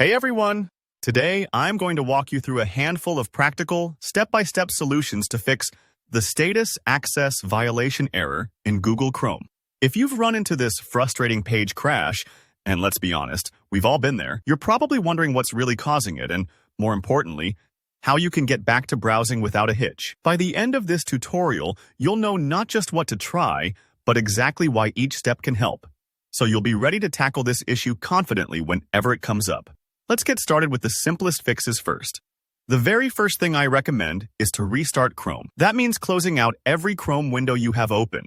Hey everyone! Today, I'm going to walk you through a handful of practical, step-by-step solutions to fix the status access violation error in Google Chrome. If you've run into this frustrating page crash, and let's be honest, we've all been there, you're probably wondering what's really causing it and, more importantly, how you can get back to browsing without a hitch. By the end of this tutorial, you'll know not just what to try, but exactly why each step can help. So you'll be ready to tackle this issue confidently whenever it comes up. Let's get started with the simplest fixes first. The very first thing I recommend is to restart Chrome. That means closing out every Chrome window you have open,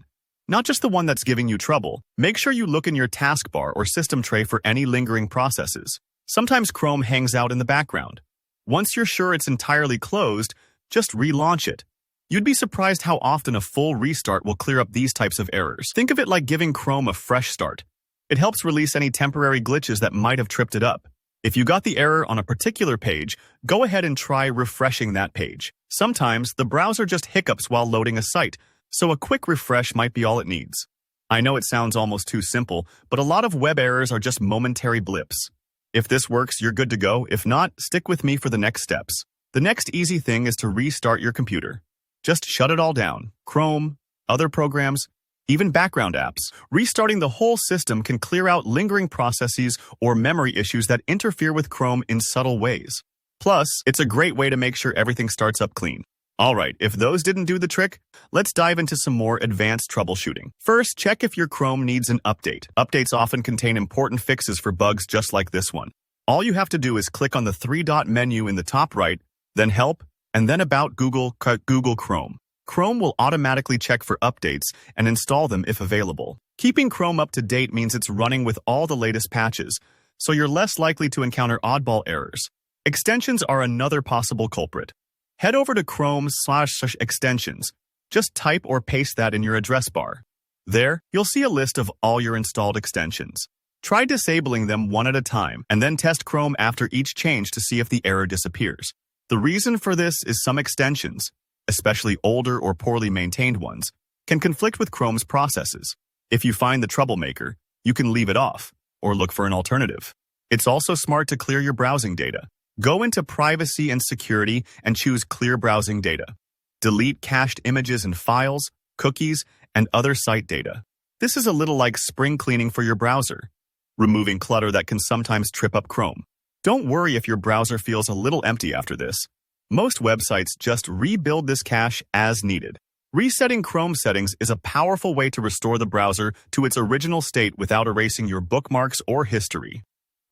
not just the one that's giving you trouble. Make sure you look in your taskbar or system tray for any lingering processes. Sometimes Chrome hangs out in the background. Once you're sure it's entirely closed, just relaunch it. You'd be surprised how often a full restart will clear up these types of errors. Think of it like giving Chrome a fresh start. It helps release any temporary glitches that might have tripped it up. If you got the error on a particular page, go ahead and try refreshing that page. Sometimes the browser just hiccups while loading a site, so a quick refresh might be all it needs. I know it sounds almost too simple, but a lot of web errors are just momentary blips. If this works, you're good to go. If not, stick with me for the next steps. The next easy thing is to restart your computer. Just shut it all down. Chrome, other programs, even background apps. Restarting the whole system can clear out lingering processes or memory issues that interfere with Chrome in subtle ways. Plus, it's a great way to make sure everything starts up clean. Alright, if those didn't do the trick, let's dive into some more advanced troubleshooting. First, check if your Chrome needs an update. Updates often contain important fixes for bugs just like this one. All you have to do is click on the three-dot menu in the top right, then Help, and then About Google Chrome. Chrome will automatically check for updates and install them if available. Keeping Chrome up to date means it's running with all the latest patches, so you're less likely to encounter oddball errors. Extensions are another possible culprit. Head over to Chrome/extensions. Just type or paste that in your address bar. There, you'll see a list of all your installed extensions. Try disabling them one at a time, and then test Chrome after each change to see if the error disappears. The reason for this is some extensions, especially older or poorly maintained ones, can conflict with Chrome's processes. If you find the troublemaker, you can leave it off, or look for an alternative. It's also smart to clear your browsing data. Go into Privacy and Security and choose Clear Browsing Data. Delete cached images and files, cookies, and other site data. This is a little like spring cleaning for your browser, removing clutter that can sometimes trip up Chrome. Don't worry if your browser feels a little empty after this. Most websites just rebuild this cache as needed. Resetting Chrome settings is a powerful way to restore the browser to its original state without erasing your bookmarks or history.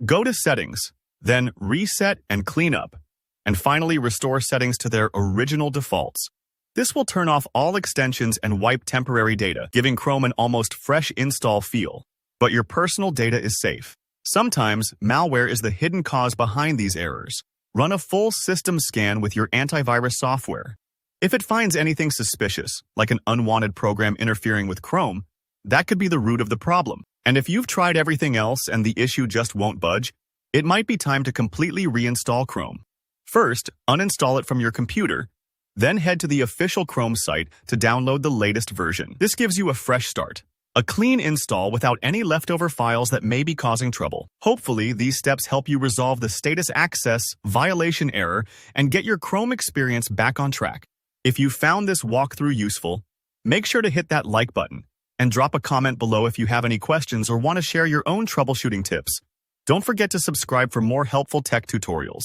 Go to Settings, then Reset and Clean Up, and finally restore settings to their original defaults. This will turn off all extensions and wipe temporary data, giving Chrome an almost fresh install feel. But your personal data is safe. Sometimes, malware is the hidden cause behind these errors. Run a full system scan with your antivirus software. If it finds anything suspicious, like an unwanted program interfering with Chrome, that could be the root of the problem. And if you've tried everything else and the issue just won't budge, it might be time to completely reinstall Chrome. First, uninstall it from your computer, then head to the official Chrome site to download the latest version. This gives you a fresh start. A clean install without any leftover files that may be causing trouble. Hopefully, these steps help you resolve the status access violation error and get your Chrome experience back on track. If you found this walkthrough useful, make sure to hit that like button and drop a comment below if you have any questions or want to share your own troubleshooting tips. Don't forget to subscribe for more helpful tech tutorials.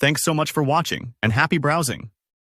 Thanks so much for watching, and happy browsing!